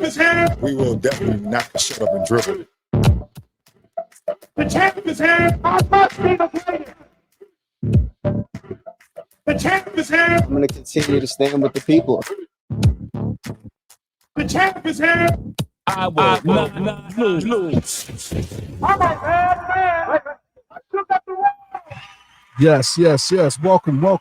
champ is here. We will definitely not shut up and dribble. The champ is here. I must be the player. The champ is here. I'm going to continue to stand with the people. The champ is here. I will not lose. All right, man. I took up the wall. Yes. Welcome. You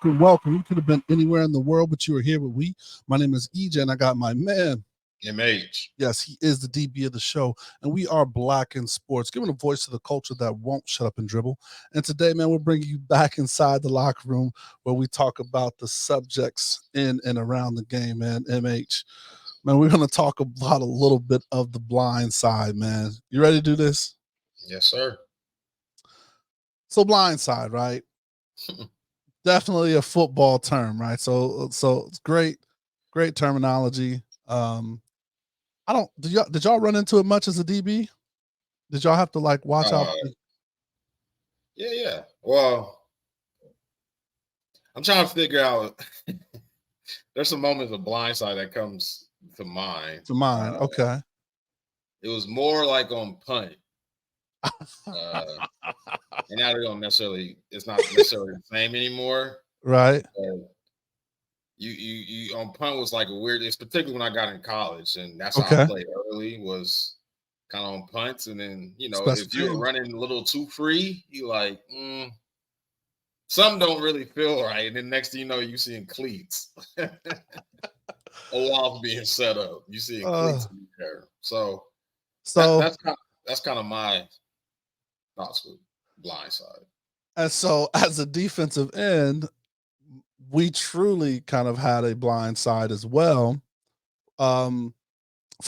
could have been anywhere in the world, but you are here with we. My name is EJ, and I got my man. MH. Yes, he is the DB of the show, and we are Black in Sports, giving a voice to the culture that won't shut up and dribble. And today, man, we're bringing you back inside the locker room where we talk about the subjects in and around the game, man. MH, man, we're going to talk about a little bit of the blind side, man. You ready to do this? Yes, sir. So blind side, right? Definitely a football term, right? So it's great terminology. Did y'all run into it much as a DB? Did y'all have to like watch out? Yeah. Well, I'm trying to figure out. There's some moments of blindside that comes to mind. Okay. It was more like on punt. And now they don't necessarily. It's not necessarily the same anymore. Right. You on punt was like a weird. It's particularly when I got in college, and that's Okay. how I played early. Was kind of on punts, and then if you were running a little too free, you like some don't really feel right, and then next thing you know, you seeing cleats. A wall being set up. You seeing cleats in the air. So that's kind of my thoughts with blindside. And so as a defensive end, we truly kind of had a blind side as well. From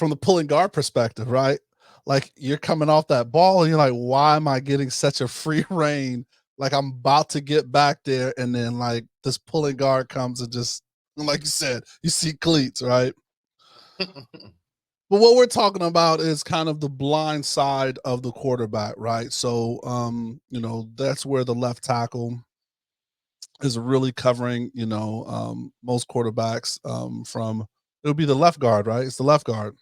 the pulling guard perspective, right? Like you're coming off that ball and you're like, why am I getting such a free reign? Like I'm about to get back there. And then like this pulling guard comes and just, like you said, you see cleats, right? But what we're talking about is kind of the blind side of the quarterback, right? So, that's where the left tackle is really covering, most quarterbacks from, it would be the left guard, right? It's the left guard.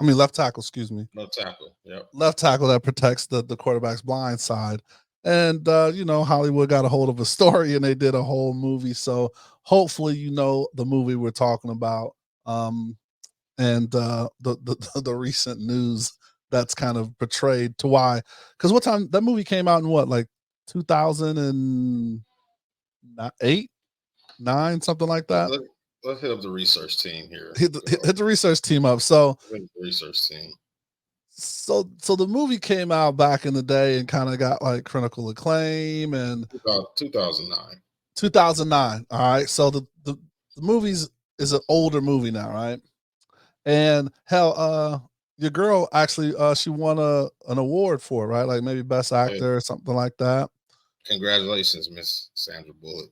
Left tackle, excuse me. Left tackle, yep. Left tackle that protects the quarterback's blind side. And, Hollywood got a hold of a story and they did a whole movie. So hopefully, the movie we're talking about. And the recent news that's kind of portrayed to why, because what time that movie came out in what, like 2008, 9, something like that. Let's hit up the research team here. Hit the research team up. So the research team. So the movie came out back in the day and kind of got like critical acclaim and 2009. 2009. All right. So the movies is an older movie now, right? And hell, your girl actually, she won an award for it, right? Like maybe best actor or something like that. Congratulations, Miss Sandra Bullock.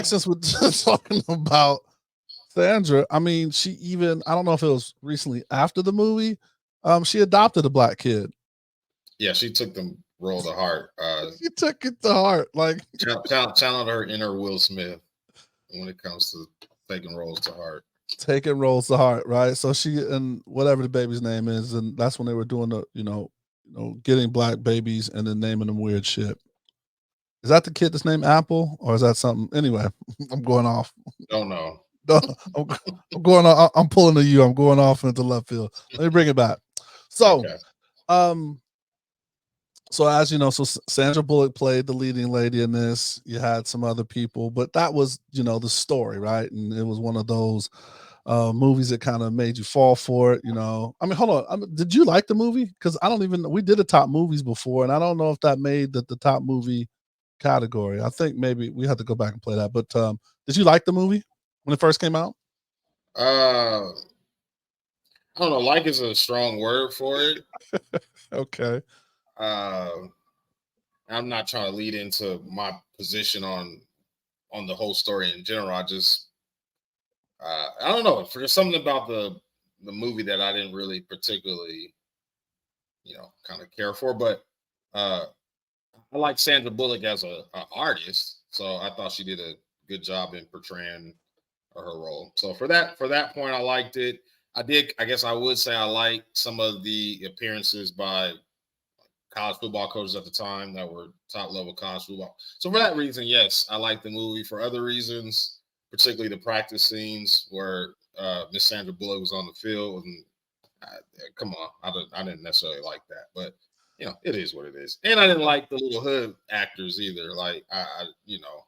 Since we're talking about Sandra, she even, I don't know if it was recently after the movie, she adopted a black kid. Yeah, she took the role to heart. She took it to heart. Like channeled her inner Will Smith when it comes to taking roles to heart. Taking roles to heart, right? So she and whatever the baby's name is, and that's when they were doing the, getting black babies and then naming them weird shit. Is that the kid that's named Apple, or is that something? Anyway, I'm going off. Don't know. I'm going on. I'm pulling to you. I'm going off into left field. Let me bring it back. So, okay. So as you know, so Sandra Bullock played the leading lady in this. You had some other people, but that was, the story, right? And it was one of those movies that kind of made you fall for it, Hold on. Did you like the movie? Because we did a top movies before, and I don't know if that made the top movie category. I think maybe we had to go back and play that. But did you like the movie when it first came out? I don't know. Like is a strong word for it. Okay. I'm not trying to lead into my position on the whole story in general. I just I don't know. There's something about the movie that I didn't really particularly, kind of care for. But I like Sandra Bullock as a artist, so I thought she did a good job in portraying her role. So for that point, I liked it. I guess I would say I liked some of the appearances by college football coaches at the time that were top level college football. So for that reason, yes, I like the movie. For other reasons, particularly the practice scenes where Miss Sandra Bullock was on the field, and come on, I didn't necessarily like that, but you know, it is what it is. And I didn't like the little hood actors either. Like I you know,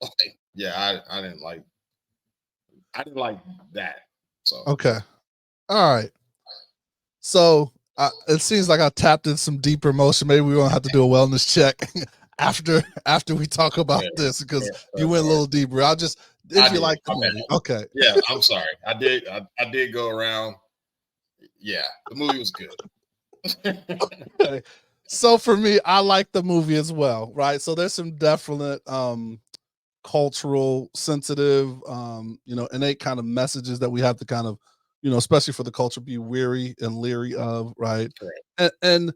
like, yeah, I didn't like that. So Okay, all right. So it seems like I tapped in some deeper emotion. Maybe we won't have to do a wellness check after we talk about this because you went a little deeper. I'll just if you like the movie. Okay. Yeah, I'm sorry. I did go around. Yeah, the movie was good. Okay. So for me, I like the movie as well, right? So there's some definite cultural sensitive innate kind of messages that we have to kind of especially for the culture be weary and leery of, right? And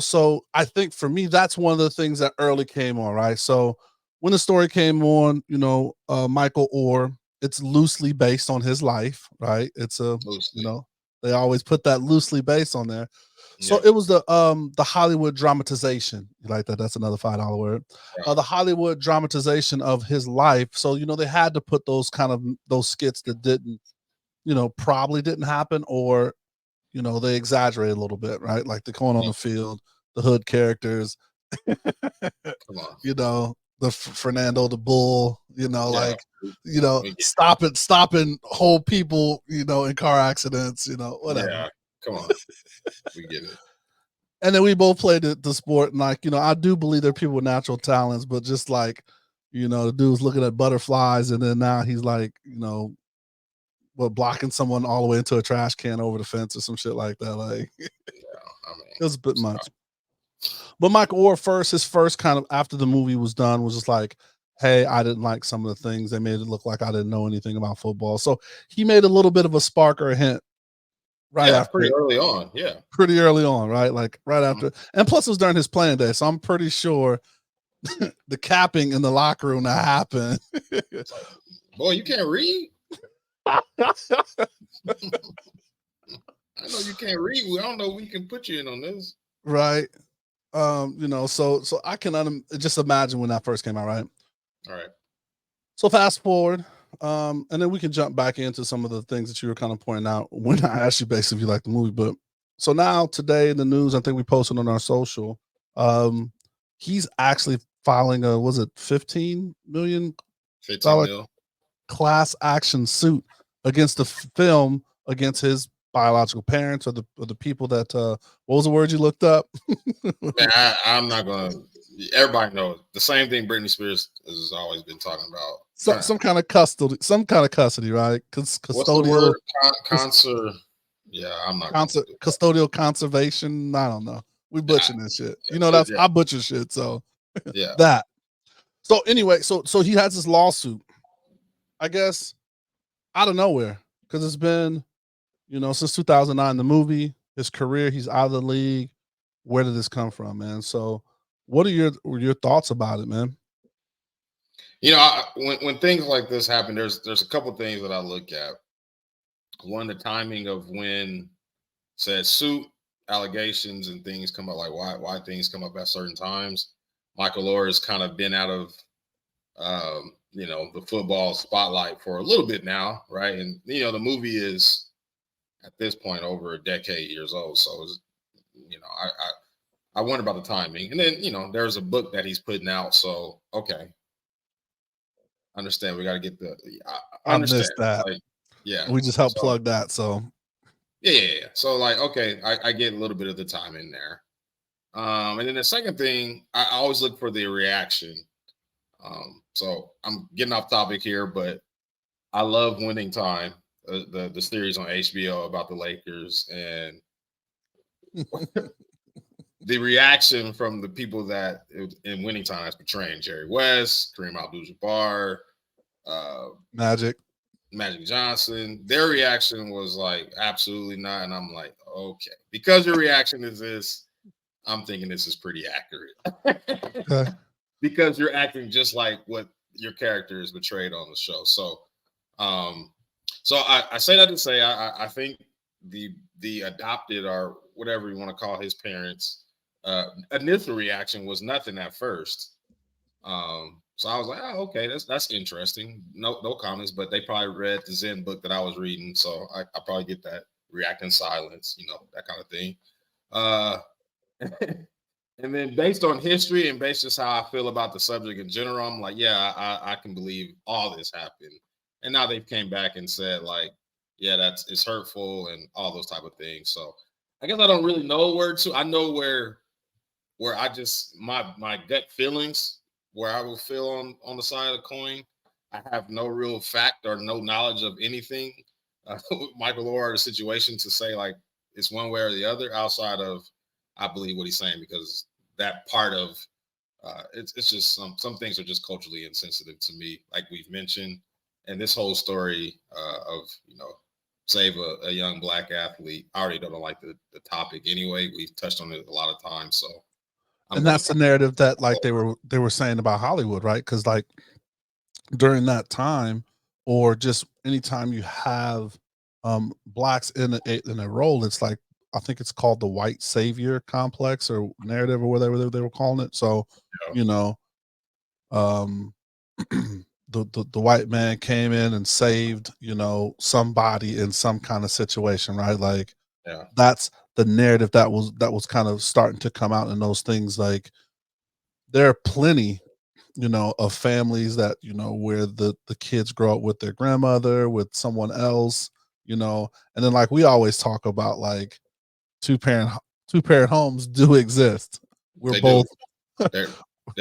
so I think for me that's one of the things that early came on, right? So when the story came on, Michael Oher, it's loosely based on his life, right? It's they always put that loosely based on there. So it was the Hollywood dramatization. You like that? That's another $5 word. The Hollywood dramatization of his life. So they had to put those skits that didn't, probably didn't happen, or they exaggerated a little bit, right? Like the going on the field, the hood characters, the Fernando the Bull, stopping whole people, in car accidents, whatever. Yeah, come on, we get it. And then we both played the sport, and I do believe there are people with natural talents, but just like, the dude's looking at butterflies, and then now he's like, blocking someone all the way into a trash can over the fence or some shit like that. Like, it was a bit much. But Michael Oher his first kind of after the movie was done was just like, hey, I didn't like some of the things. They made it look like I didn't know anything about football. So he made a little bit of a spark or a hint. Right after, pretty early on, pretty early on, right? Like right after, and plus it was during his playing day, so I'm pretty sure the capping in the locker room that happened. Boy, you can't read. I know you can't read. I don't know. We can put you in on this, right? So I can just imagine when that first came out, right? All right. So fast forward. And then we can jump back into some of the things that you were kind of pointing out when I asked you basically if you like the movie. But so now today in the news, I think we posted on our social, he's actually filing a, was it $15 million class action suit against the film against his biological parents or the people that what was the word you looked up? Man, I'm not gonna. Everybody knows the same thing Britney Spears has always been talking about. Some kind of custody, right? Custodial. Yeah, I'm not. Custodial conservation. I don't know. We butchering this shit. I butcher shit. So yeah. that. So anyway, so he has this lawsuit, I guess, out of nowhere, because it's been, since 2009, the movie, his career, he's out of the league. Where did this come from, man? So what are your thoughts about it, man? When things like this happen, there's a couple things that I look at. One, the timing of when said suit allegations and things come up, like why things come up at certain times. Michael Oher has kind of been out of the football spotlight for a little bit now, right? And the movie is at this point over a decade years old, so I wonder about the timing. And then there's a book that he's putting out, so okay. Understand we got to get I understand. Missed that. Like, yeah, we just helped plug that. So yeah. So like, okay, I get a little bit of the time in there. And then the second thing, I always look for the reaction. So I'm getting off topic here, but I love Winning Time, the series on HBO about the Lakers, and the reaction from the people that in Winning Time is portraying Jerry West, Kareem Abdul-Jabbar, Magic Johnson. Their reaction was like, absolutely not. And I'm like, okay, because your reaction is this, I'm thinking this is pretty accurate. Okay. Because you're acting just like what your character is betrayed on the show. So, so I say that to say I think the adopted or whatever you want to call his parents initial reaction was nothing at first. So I was like, oh, okay, that's interesting. No comments, but they probably read the Zen book that I was reading, so I probably get that react in silence, that kind of thing. And then based on history and based just how I feel about the subject in general, I'm like, yeah, I can believe all this happened. And now they've came back and said like, yeah, it's hurtful and all those type of things. So I guess I don't really know where to. I know where I just my gut feelings where I will feel on the side of the coin. I have no real fact or no knowledge of anything Michael Oher the situation to say like it's one way or the other outside of I believe what he's saying because that part of it's just some things are just culturally insensitive to me, like we've mentioned, and this whole story of save a young black athlete. I already don't like the topic anyway. We've touched on it a lot of times, so. And that's the narrative that like they were saying about Hollywood, right? Because like during that time, or just anytime you have blacks in a role, it's like I think it's called the white savior complex or narrative or whatever they were calling it. So, the white man came in and saved, somebody in some kind of situation, right? Like that's the narrative that was kind of starting to come out in those things. Like there are plenty, of families that, where the kids grow up with their grandmother, with someone else, and then like we always talk about like two parent homes do exist. We're both there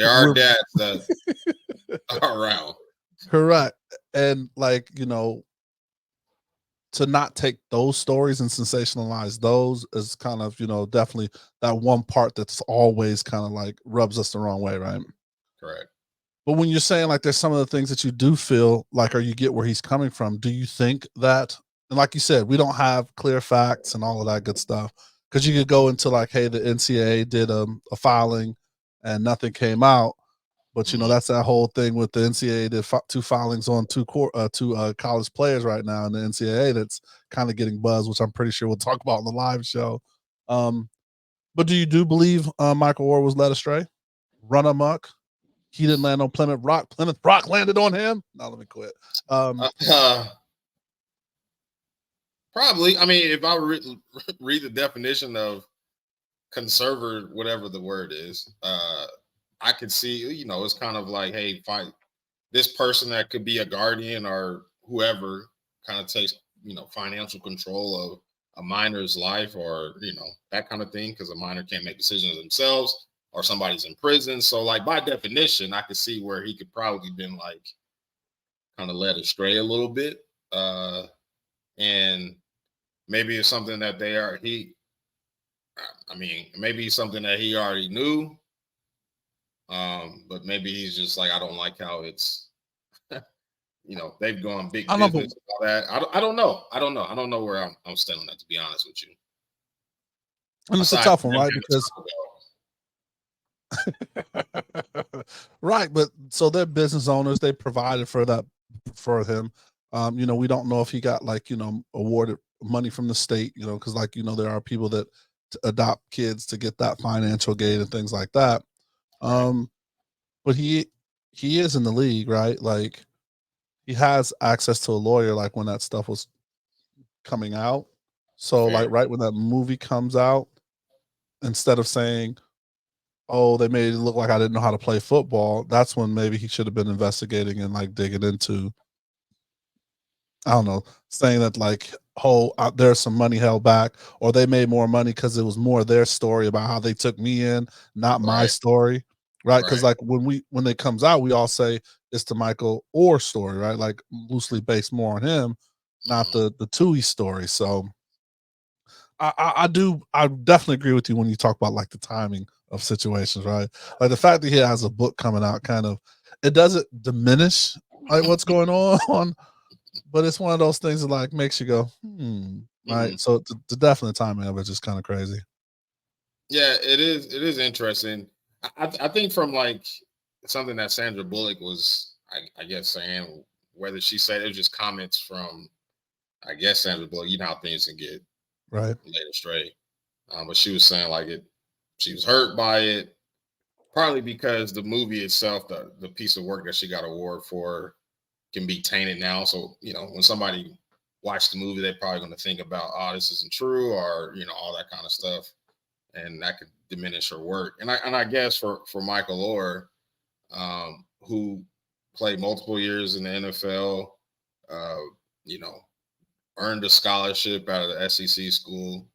are dads that are around. Correct. And like, to not take those stories and sensationalize those is kind of, definitely that one part that's always kind of like rubs us the wrong way, right? Correct. But when you're saying like there's some of the things that you do feel like, or you get where he's coming from, do you think that, and like you said, we don't have clear facts and all of that good stuff, because you could go into like, hey, the NCAA did a filing and nothing came out. But that's that whole thing with the NCAA did two filings on two college players right now in the NCAA that's kind of getting buzz, which I'm pretty sure we'll talk about on the live show. But do you believe Michael Oher was led astray, run amok? He didn't land on Plymouth Rock. Plymouth Rock landed on him. No, let me quit. Probably. I mean, if I read the definition of conservator, whatever the word is, I could see, it's kind of like, hey, find this person that could be a guardian or whoever kind of takes, financial control of a minor's life or, that kind of thing, because a minor can't make decisions themselves or somebody's in prison. So like by definition, I could see where he could probably been like kind of led astray a little bit. And maybe it's something that maybe something that he already knew. But maybe he's just like, I don't like how it's, they've gone big business. All that. I don't know. I don't know where I'm standing on that, to be honest with you. And it's a tough one, right? Because right, but so they're business owners. They provided for that for him. We don't know if he got like awarded money from the state. Because like there are people that adopt kids to get that financial gain and things like that. But he is in the league, right? Like he has access to a lawyer. Like when that stuff was coming out, so like right when that movie comes out, instead of saying, oh, they made it look like I didn't know how to play football, that's when maybe he should have been investigating and like digging into, I don't know, saying that like, oh, there's some money held back, or they made more money because it was more their story about how they took me in, not my story, right? Because like when it comes out, we all say it's the Michael Oher story, right? Like loosely based more on him, not the Tuohy story. So I definitely agree with you when you talk about like the timing of situations, right? Like the fact that he has a book coming out it doesn't diminish like what's going on, but it's one of those things that like makes you go, right? So the definite timing of it is just kind of crazy. Yeah, it is interesting. I think from like something that Sandra Bullock was I guess saying whether she said it was just comments from, I guess, Sandra Bullock. You know how things can get right. led astray. But she was saying like she was hurt by it, partly because the movie itself, the piece of work that she got award for, can be tainted now. So when somebody watch the movie, they're probably going to think about, oh, this isn't true, or all that kind of stuff, and that could diminish her work. And I guess for Michael Oher, who played multiple years in the NFL, earned a scholarship out of the SEC school.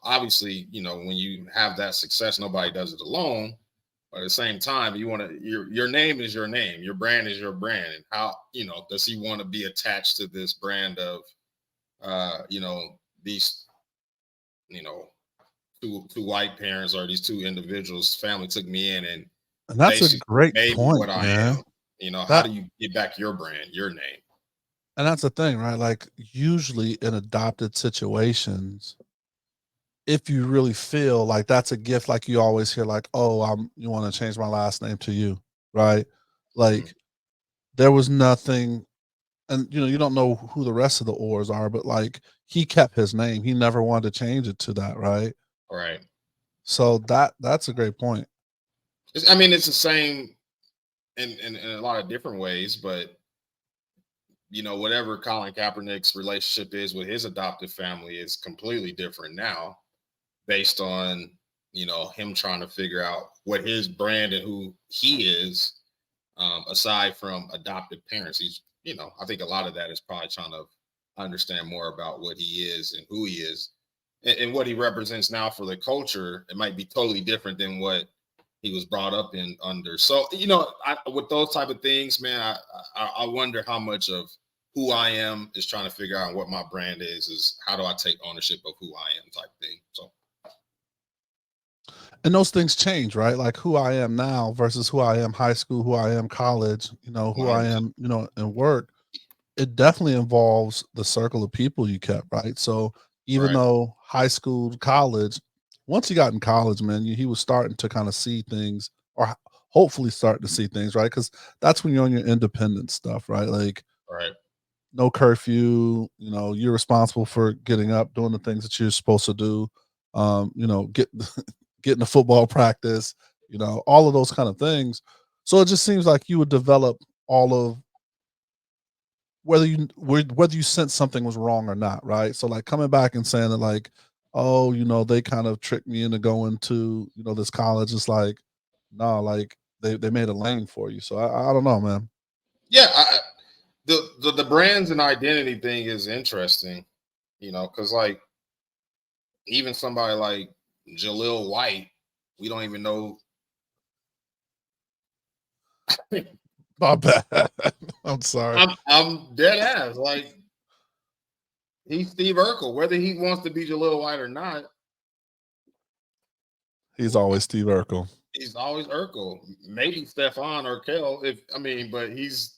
Obviously, when you have that success, nobody does it alone. But at the same time, you want to your name is your name, your brand is your brand, and how does he want to be attached to this brand of these two white parents, or these two individuals, family took me in and that's a great made point, what man. I am. How do you get back your brand, your name? And that's the thing, right? Like usually in adopted situations, if you really feel like that's a gift, like you always hear, like, oh, you want to change my last name to you, right? Like there was nothing, and you don't know who the rest of the Ohers are, but like he kept his name. He never wanted to change it to that, right? Right. So that's a great point. I mean, it's the same in a lot of different ways, but whatever Colin Kaepernick's relationship is with his adoptive family is completely different now, based on him trying to figure out what his brand and who he is, aside from adoptive parents. He's I think a lot of that is probably trying to understand more about what he is and who he is, and what he represents now for the culture. It might be totally different than what he was brought up in under. So with those type of things, man, I wonder how much of who I am is trying to figure out what my brand is how do I take ownership of who I am, type thing. So, and those things change, right? Like who I am now versus who I am high school, who I am college, who I am, in work. It definitely involves the circle of people you kept, right? So even though high school, college, once you got in college, man, he was starting to kind of see things, or hopefully starting to see things, right? Because that's when you're on your independent stuff, right? Like no curfew, you're responsible for getting up, doing the things that you're supposed to do, getting to football practice, all of those kind of things. So it just seems like you would develop all of whether you sense something was wrong or not, right? So like coming back and saying that like, oh, they kind of tricked me into going to, this college. It's like, no, like they made a lane for you. So I don't know, man. Yeah, the brands and identity thing is interesting, because like even somebody like Jaleel White, we don't even know. My bad. I'm sorry. I'm dead ass. Like he's Steve Urkel, whether he wants to be Jaleel White or not. He's always Steve Urkel. He's always Urkel. Maybe Stefan or Kel, but he's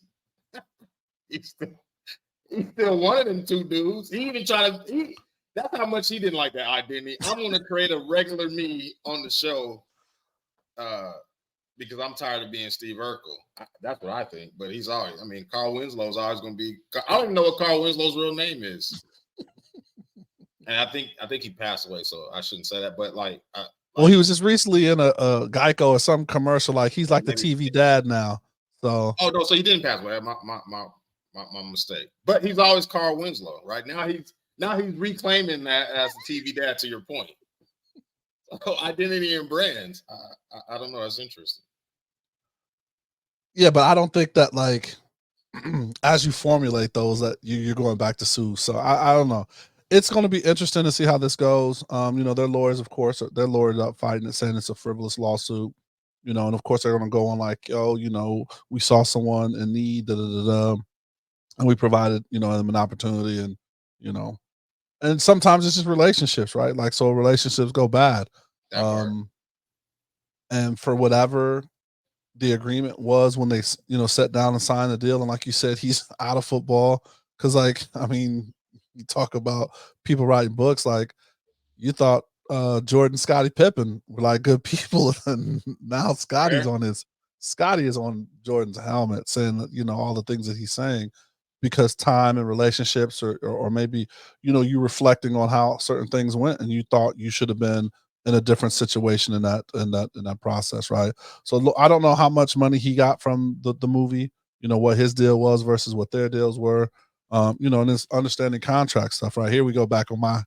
still one of them two dudes. He even tried to. That's how much he didn't like that identity. I'm going to create a regular me on the show, because I'm tired of being Steve Urkel. That's what I think. But he's always. I mean, Carl Winslow's always going to be. I don't even know what Carl Winslow's real name is. And I think he passed away, so I shouldn't say that. But well, he was just recently in a Geico or some commercial. Like he's like the TV dad now. So no, so he didn't pass away. My mistake. But he's always Carl Winslow, right? Now he's reclaiming that as the TV dad. To your point, so identity and brands. I don't know. That's interesting. Yeah, but I don't think that like as you formulate those that you're going back to sue. So I don't know. It's going to be interesting to see how this goes. Their lawyers, of course, they're lawyers up fighting it, saying it's a frivolous lawsuit. And of course they're going to go on like, oh, we saw someone in need, and we provided, them an opportunity, and and sometimes it's just relationships, right? Like so relationships go bad, and for whatever the agreement was when they sat down and signed the deal, and like you said, he's out of football because like I mean. You talk about people writing books, like you thought Jordan, Scottie Pippen were like good people, and now Scotty's on his Scotty is on Jordan's helmet saying that, you know, all the things that he's saying, because time and relationships, or maybe, you know, you reflecting on how certain things went and you thought you should have been in a different situation in that process, right? So I don't know how much money he got from the movie, you know, what his deal was versus what their deals were. You know, and it's understanding contract stuff, right? Here we go back on my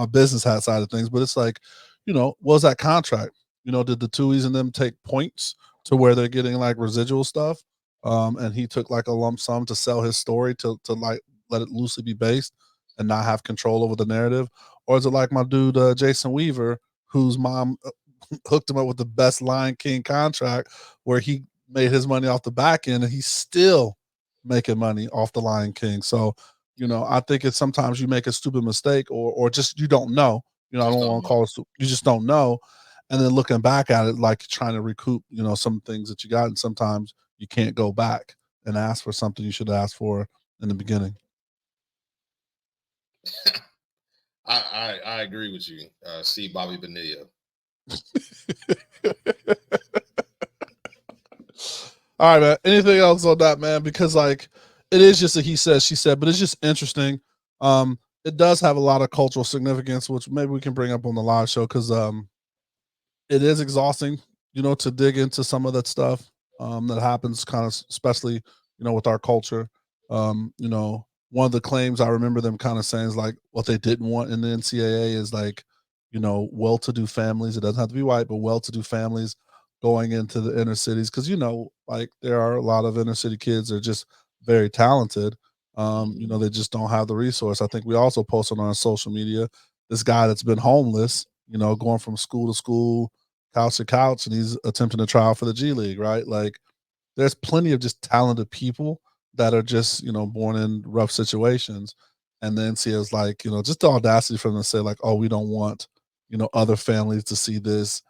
business hat side of things, but it's like, you know, what was that contract? You know, did the Tuohys and them take points to where they're getting like residual stuff? And he took like a lump sum to sell his story to like let it loosely be based and not have control over the narrative? Or is it like my dude Jason Weaver, whose mom hooked him up with the best Lion King contract, where he made his money off the back end and he's still making money off the Lion King? So, you know, I think it's sometimes you make a stupid mistake, or just you don't know. You know, I don't want to call it, you just don't know. And then looking back at it, like trying to recoup, you know, some things that you got, and sometimes you can't go back and ask for something you should ask for in the beginning. I agree with you. See Bobby Bonilla. All right, man. Anything else on that, man? Because like it is just a he said, she said, but it's just interesting. It does have a lot of cultural significance, which maybe we can bring up on the live show, because it is exhausting, you know, to dig into some of that stuff that happens, kind of, especially, you know, with our culture. You know, one of the claims I remember them kind of saying is like what they didn't want in the NCAA is like, you know, well-to-do families. It doesn't have to be white, but well-to-do families going into the inner cities, because, you know, like there are a lot of inner city kids that are just very talented. You know, they just don't have the resource. I think we also posted on our social media this guy that's been homeless, you know, going from school to school, couch to couch, and he's attempting to try out for the G League, right? Like there's plenty of just talented people that are just, you know, born in rough situations. And then see as like, you know, just the audacity for them to say like, oh, we don't want, you know, other families to see this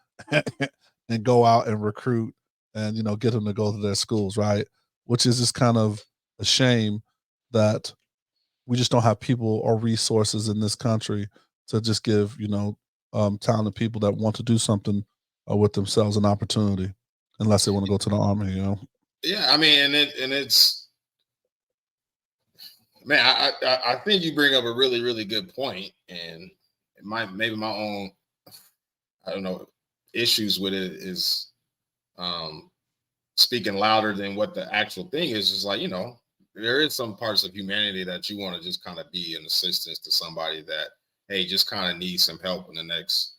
and go out and recruit and, you know, get them to go to their schools, right? Which is just kind of a shame that we just don't have people or resources in this country to just give, you know, talented people that want to do something with themselves an opportunity, unless they want to go to the army, you know. Yeah, I mean, it's man, I think you bring up a really, really good point, and maybe my own, I don't know, issues with it is speaking louder than what the actual thing is. Is like, you know, there is some parts of humanity that you want to just kind of be an assistance to somebody that, hey, just kind of needs some help in the next,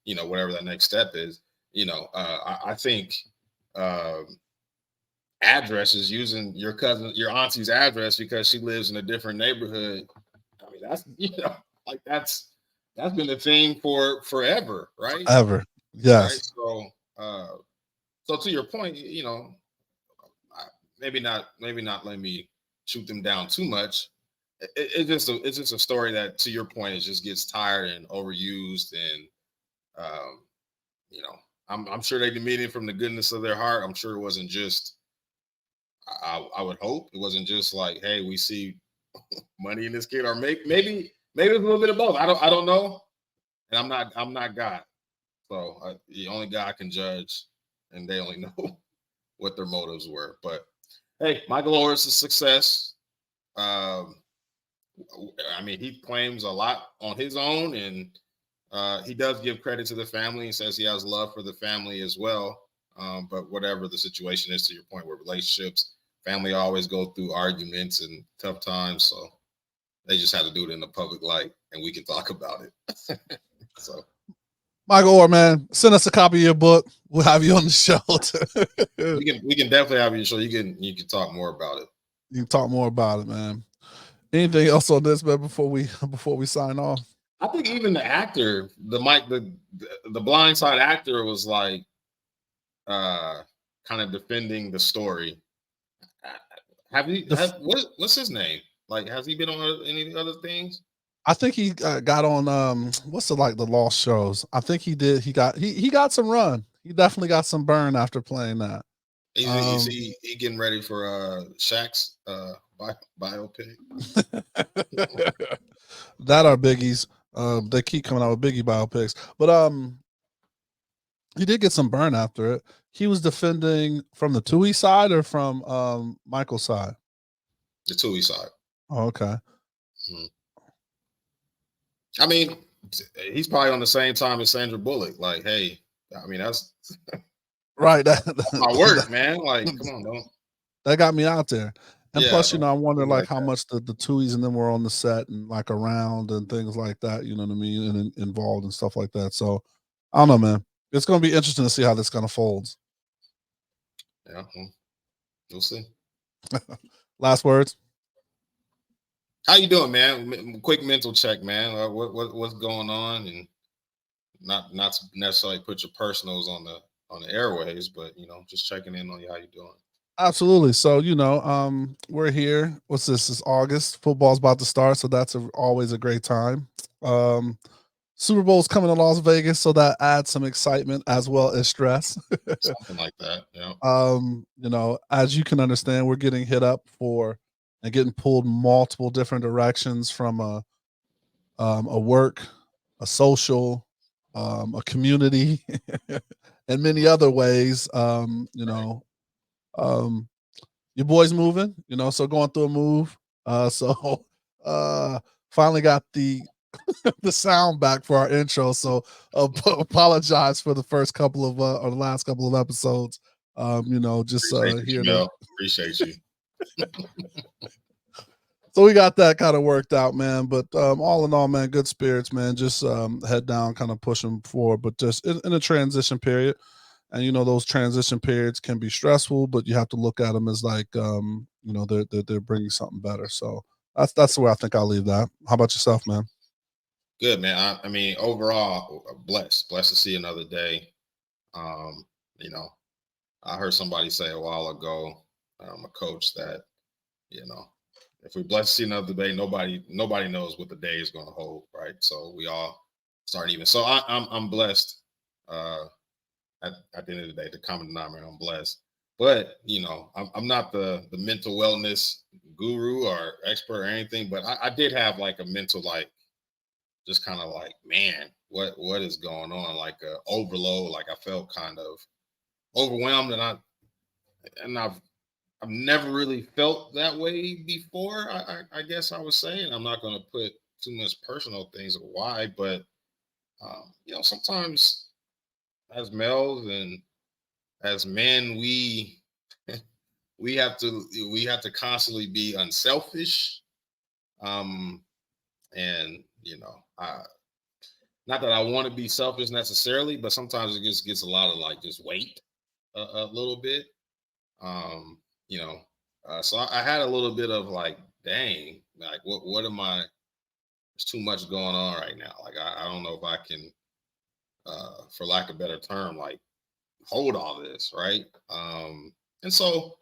you know, whatever that next step is. You know, I think addresses, using your cousin, your auntie's address because she lives in a different neighborhood. I mean, that's, you know, like that's been the thing for forever, right? Ever, Right. yes. So to your point, you know, maybe not let me shoot them down too much. It's just a story that, to your point, it just gets tired and overused, and you know, I'm sure they didn't mean it from the goodness of their heart. I'm sure it wasn't just. I would hope it wasn't just like, hey, we see money in this kid, or maybe it's a little bit of both. I don't know, and I'm not God, so the only God can judge, and they only know what their motives were. But hey, Michael Oher is a success. Um, I mean, he claims a lot on his own, and he does give credit to the family. He says he has love for the family as well. But whatever the situation is, to your point, with relationships, family always go through arguments and tough times. So they just had to do it in the public light, and we can talk about it. So, Michael Oher, man, send us a copy of your book. We'll have you on the show. we can definitely have you on the show. You can talk more about it. You can talk more about it, man. Anything else on this, man, before we sign off? I think even the actor, the Blind Side actor, was like kind of defending the story. What's his name? Like, has he been on any other things? I think he got on what's the Lost shows. I think he did. He got some run. He definitely got some burn after playing that. Is he getting ready for Shaq's biopic? That are Biggie's. They keep coming out with Biggie biopics, but He did get some burn after it. He was defending from the Tuohy side or from Michael's side? The Tuohy side. Oh, okay. I mean, he's probably on the same time as Sandra Bullock. Like, hey, I mean, that's right. That's my work, man. Like, come on, don't. That got me out there. And Yeah, plus, I wonder like how that. much the Tuohys and them were on the set and like around and things like that, you know what I mean? And involved and stuff like that. So I don't know, man. It's going to be interesting to see how this kind of folds. Yeah, we'll see. Last words. How you doing, man? Quick mental check, man. What's going on, and not necessarily put your personals on the airways, but just checking in on you. How you doing? Absolutely. So we're here. What's this? It's August. Football's about to start, so that's always a great time. Super Bowl's coming to Las Vegas, so that adds some excitement as well as stress. Something like that. Yeah. As you can understand, we're getting hit up for and getting pulled multiple different directions from a work, a social, a community, and many other ways. Your boy's moving, so going through a move. Finally got the the sound back for our intro. So apologize for the first couple of or the last couple of episodes. Just here to appreciate you. So we got that kind of worked out, man. But all in all, man, good spirits, man. Just head down, kind of pushing forward, but just in a transition period. And those transition periods can be stressful, but you have to look at them as like they're bringing something better. So that's where I think I'll leave that. How about yourself, man? Good, man. I mean, overall, blessed to see another day. I heard somebody say a while ago, a coach, that if we're blessed to see another day, nobody knows what the day is going to hold, right? So we all start even. So I'm blessed. At the end of the day, the common denominator, I'm blessed. But I'm not the mental wellness guru or expert or anything. But I did have like a mental, like, just kind of like, man, what is going on? Like a overload. Like I felt kind of overwhelmed, and I've never really felt that way before. I guess I was saying, I'm not going to put too much personal things of why, but sometimes as males and as men, we have to constantly be unselfish. And not that I want to be selfish necessarily, but sometimes it just gets a lot of like just weight a little bit. So I had a little bit of like, dang, like what am I? There's too much going on right now. Like I don't know if I can, for lack of a better term, like hold all this, right? And so,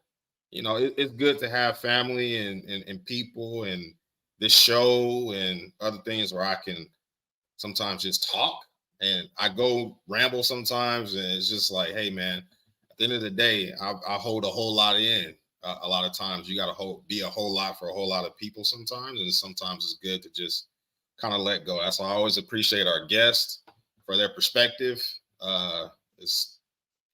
it's good to have family and people and this show and other things where I can sometimes just talk, and I go ramble sometimes, and it's just like, hey man, at the end of the day, I hold a whole lot in. A lot of times you got to be a whole lot for a whole lot of people sometimes, and sometimes it's good to just kind of let go. That's why I always appreciate our guests for their perspective. It's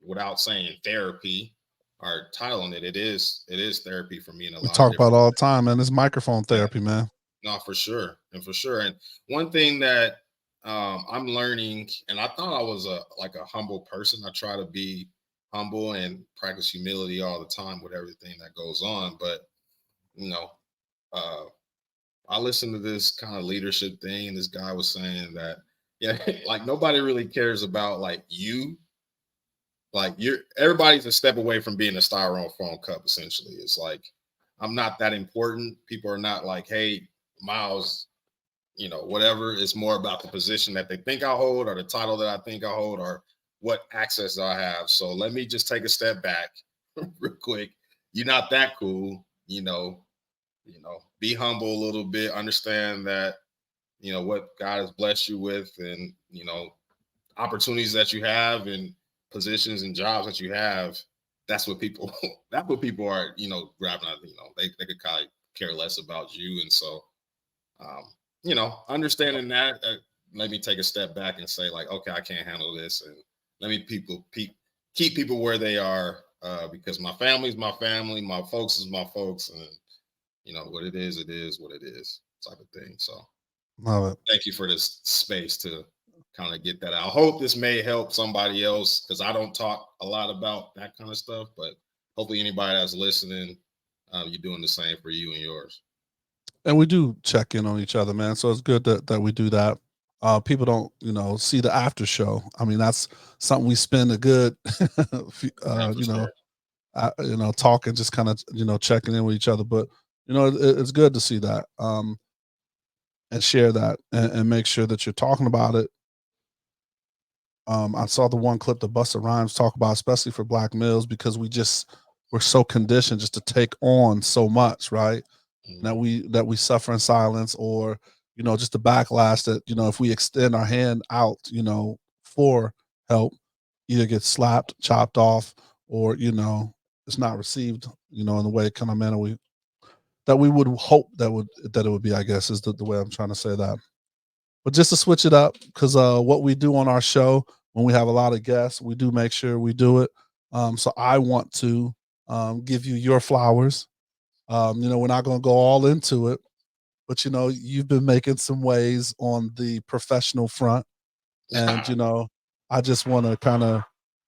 without saying therapy, our title on it is therapy for me in a lot. We talk about all the time, man. It's microphone therapy, man. No, for sure. And one thing that I'm learning, and I thought I was a humble person. I try to be humble and practice humility all the time with everything that goes on. But I listened to this kind of leadership thing, and this guy was saying that like nobody really cares about like you. Like everybody's a step away from being a styrofoam cup. Essentially, it's like I'm not that important. People are not like, hey, Miles, whatever. It's more about the position that they think I hold, or the title that I think I hold, or what access I have. So let me just take a step back real quick. You're not that cool, be humble a little bit, understand that, what God has blessed you with, and, opportunities that you have and positions and jobs that you have. That's what people are, grabbing at, they could kind of care less about you. And so, understanding that, let me take a step back and say like, okay, I can't handle this. And, let me keep people where they are, because my family's my family, my folks is my folks, and you know what it is what it is type of thing. So thank you for this space to kind of get that out. I hope this may help somebody else, because I don't talk a lot about that kind of stuff, but hopefully anybody that's listening, you're doing the same for you and yours. And we do check in on each other, man. So it's good that we do that. People don't, you know, see the after show. I mean, that's something we spend a good, you know, talking, just kind of, you know, checking in with each other. But you know, it's good to see that, and share that, and make sure that you're talking about it. I saw the one clip that Busta Rhymes talk about, especially for Black males, because we're so conditioned just to take on so much, right? That we suffer in silence, or you know, just the backlash that, you know, if we extend our hand out, you know, for help, either get slapped, chopped off, or you know, it's not received, you know, in the way kind of manner that we would hope that it would be, I guess, is the way I'm trying to say that. But just to switch it up, because what we do on our show when we have a lot of guests, we do make sure we do it. So I want to give you your flowers. You know, we're not going to go all into it, but you know, you've been making some waves on the professional front, and you know, I just want to kind of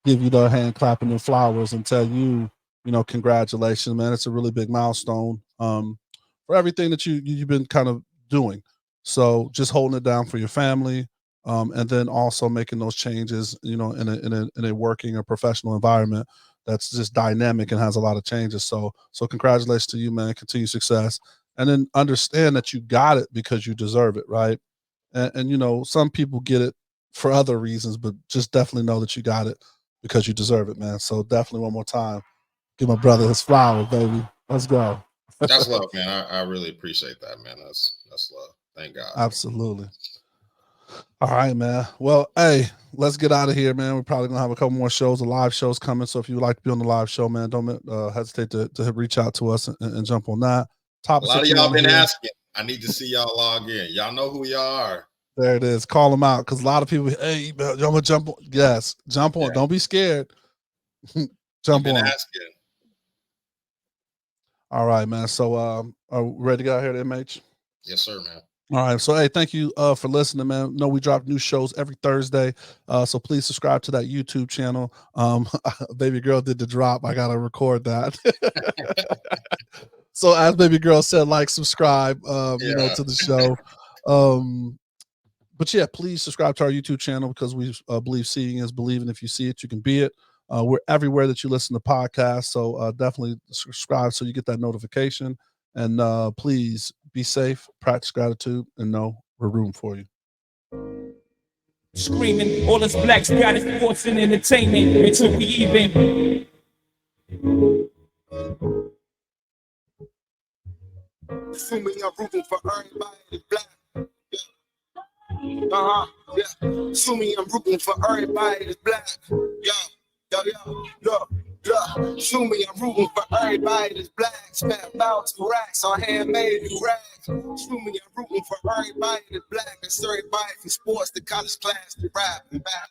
give you the hand clapping and flowers and tell you, you know, congratulations, man. It's a really big milestone for everything that you've been kind of doing. So just holding it down for your family, and then also making those changes, you know, in a working or professional environment that's just dynamic and has a lot of changes. So congratulations to you, man. Continue success, and then understand that you got it because you deserve it, right? And you know, some people get it for other reasons, but just definitely know that you got it because you deserve it, man. So definitely one more time, give my brother his flowers, baby. Let's go. That's love, man. I really appreciate that, man. That's love. Thank God. Absolutely. All right, man. Well, hey, let's get out of here, man. We're probably gonna have a couple more shows, the live shows coming. So if you would like to be on the live show, man, don't hesitate to reach out to us and jump on that. A lot of y'all been asking. I need to see y'all log in. Y'all know who y'all are. There it is. Call them out, because a lot of people, hey, I'm gonna jump on. Yes, jump on. Yeah. Don't be scared. Jump on. Asking. All right, man. So are we ready to get out here to MH? Yes, sir, man. All right. So hey, thank you for listening, man. No, we drop new shows every Thursday. So please subscribe to that YouTube channel. Baby girl did the drop. I gotta record that. So as baby girl said, like, subscribe, you know, to the show. But yeah, please subscribe to our YouTube channel, because we believe seeing is believing. If you see it, you can be it. We're everywhere that you listen to podcasts. So definitely subscribe so you get that notification. And please be safe, practice gratitude, and know we're rooting for you. Screaming, all us blacks got is sports and entertainment until we even. Assuming I'm rooting for everybody that's black. Yeah. Assuming I'm rooting for everybody that's black. Assuming I'm rooting for everybody that's black. Spent about 2 racks on handmade new rags. Assuming I'm rooting for everybody that's black. That's everybody from sports to college class to rap and back.